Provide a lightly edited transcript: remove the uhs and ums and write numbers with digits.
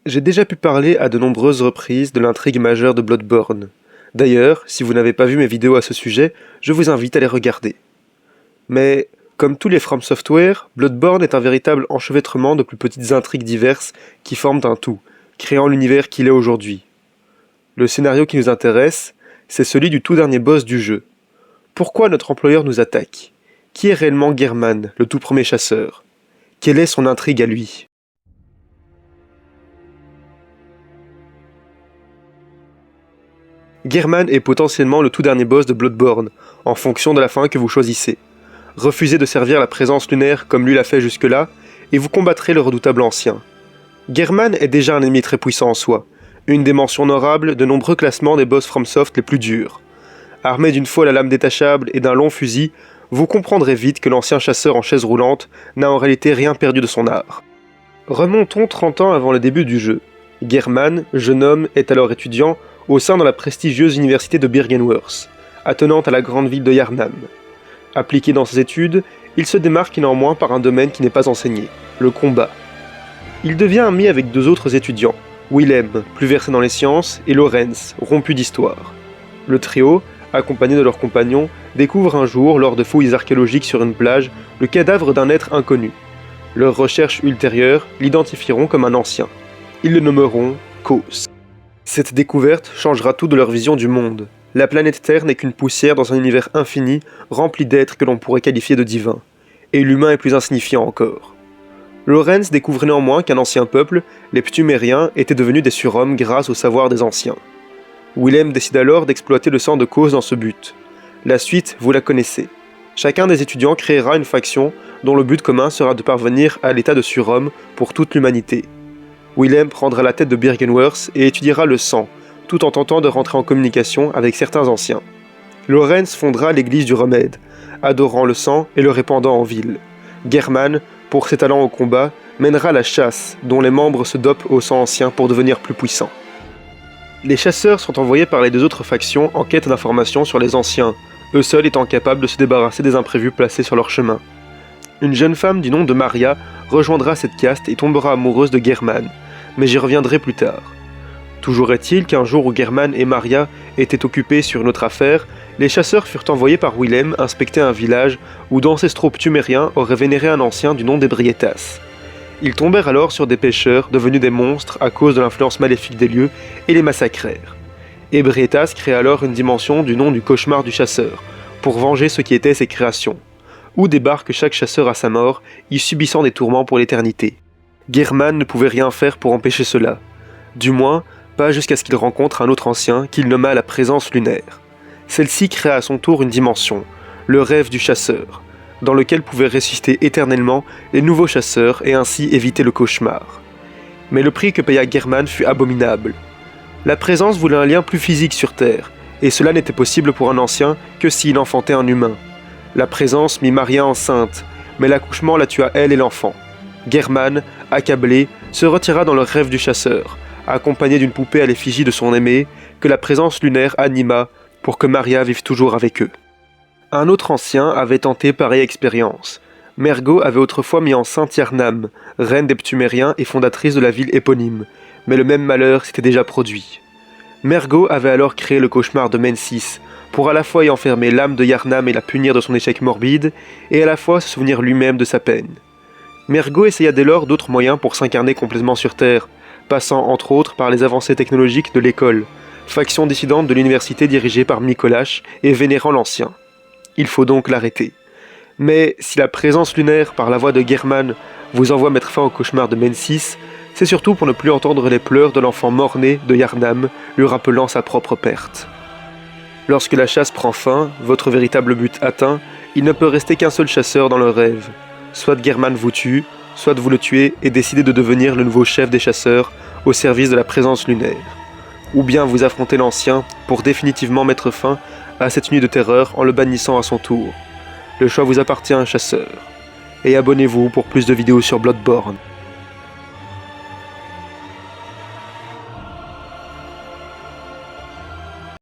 J'ai déjà pu parler à de nombreuses reprises de l'intrigue majeure de Bloodborne. D'ailleurs, si vous n'avez pas vu mes vidéos à ce sujet, je vous invite à les regarder. Mais, comme tous les From Software, Bloodborne est un véritable enchevêtrement de plus petites intrigues diverses qui forment un tout, créant l'univers qu'il est aujourd'hui. Le scénario qui nous intéresse, c'est celui du tout dernier boss du jeu. Pourquoi notre employeur nous attaque? Qui est réellement Gehrman, le tout premier chasseur? Quelle est son intrigue à lui? Gehrman est potentiellement le tout dernier boss de Bloodborne, en fonction de la fin que vous choisissez. Refusez de servir la présence lunaire comme lui l'a fait jusque-là, et vous combattrez le redoutable ancien. Gehrman est déjà un ennemi très puissant en soi, une des mentions honorables de nombreux classements des boss FromSoft les plus durs. Armé d'une folle à lame détachable et d'un long fusil, vous comprendrez vite que l'ancien chasseur en chaise roulante n'a en réalité rien perdu de son art. Remontons 30 ans avant le début du jeu. Gehrman, jeune homme, est alors étudiant au sein de la prestigieuse université de Byrgenwerth, attenante à la grande ville de Yharnam. Appliqué dans ses études, il se démarque néanmoins par un domaine qui n'est pas enseigné, le combat. Il devient ami avec deux autres étudiants, Willem, plus versé dans les sciences, et Lorenz, rompu d'histoire. Le trio, accompagné de leurs compagnons, découvre un jour, lors de fouilles archéologiques sur une plage, le cadavre d'un être inconnu. Leurs recherches ultérieures l'identifieront comme un ancien. Ils le nommeront Kos. Cette découverte changera tout de leur vision du monde. La planète Terre n'est qu'une poussière dans un univers infini, rempli d'êtres que l'on pourrait qualifier de divins. Et l'humain est plus insignifiant encore. Lorenz découvre néanmoins qu'un ancien peuple, les Ptumériens, était devenu des surhommes grâce au savoir des anciens. Willem décide alors d'exploiter le sang de Kos dans ce but. La suite, vous la connaissez. Chacun des étudiants créera une faction dont le but commun sera de parvenir à l'état de surhomme pour toute l'humanité. Willem prendra la tête de Byrgenwerth et étudiera le sang, tout en tentant de rentrer en communication avec certains anciens. Lorenz fondera l'église du remède, adorant le sang et le répandant en ville. Gehrman, pour ses talents au combat, mènera la chasse, dont les membres se dopent au sang ancien pour devenir plus puissants. Les chasseurs sont envoyés par les deux autres factions en quête d'informations sur les anciens, eux seuls étant capables de se débarrasser des imprévus placés sur leur chemin. Une jeune femme du nom de Maria rejoindra cette caste et tombera amoureuse de Gehrman, mais j'y reviendrai plus tard. Toujours est-il qu'un jour où Gehrman et Maria étaient occupés sur une autre affaire, les chasseurs furent envoyés par Willem inspecter un village où d'ancestraux ptumériens auraient vénéré un ancien du nom d'Ebrietas. Ils tombèrent alors sur des pêcheurs devenus des monstres à cause de l'influence maléfique des lieux et les massacrèrent. Ebrietas créa alors une dimension du nom du cauchemar du chasseur, pour venger ce qui était ses créations, où débarque chaque chasseur à sa mort, y subissant des tourments pour l'éternité. Gehrman ne pouvait rien faire pour empêcher cela, du moins pas jusqu'à ce qu'il rencontre un autre ancien qu'il nomma la présence lunaire. Celle-ci créa à son tour une dimension, le rêve du chasseur, dans lequel pouvaient ressusciter éternellement les nouveaux chasseurs et ainsi éviter le cauchemar. Mais le prix que paya Gehrman fut abominable. La présence voulait un lien plus physique sur Terre, et cela n'était possible pour un ancien que s'il enfantait un humain. La présence mit Maria enceinte, mais l'accouchement la tua elle et l'enfant. Gehrman, accablé, se retira dans le rêve du chasseur, accompagné d'une poupée à l'effigie de son aimé, que la présence lunaire anima pour que Maria vive toujours avec eux. Un autre ancien avait tenté pareille expérience. Mergo avait autrefois mis enceinte Yharnam, reine des Ptumériens et fondatrice de la ville éponyme, mais le même malheur s'était déjà produit. Mergo avait alors créé le cauchemar de Mensis, pour à la fois y enfermer l'âme de Yharnam et la punir de son échec morbide, et à la fois se souvenir lui-même de sa peine. Mergo essaya dès lors d'autres moyens pour s'incarner complètement sur Terre, passant entre autres par les avancées technologiques de l'école, faction dissidente de l'université dirigée par Micolash et vénérant l'ancien. Il faut donc l'arrêter. Mais si la présence lunaire par la voix de Gehrman vous envoie mettre fin au cauchemar de Mensis, c'est surtout pour ne plus entendre les pleurs de l'enfant mort-né de Yharnam, lui rappelant sa propre perte. Lorsque la chasse prend fin, votre véritable but atteint, il ne peut rester qu'un seul chasseur dans le rêve. Soit Gehrman vous tue, soit vous le tuez et décidez de devenir le nouveau chef des chasseurs au service de la présence lunaire. Ou bien vous affrontez l'ancien pour définitivement mettre fin à cette nuit de terreur en le bannissant à son tour. Le choix vous appartient, chasseur. Et abonnez-vous pour plus de vidéos sur Bloodborne.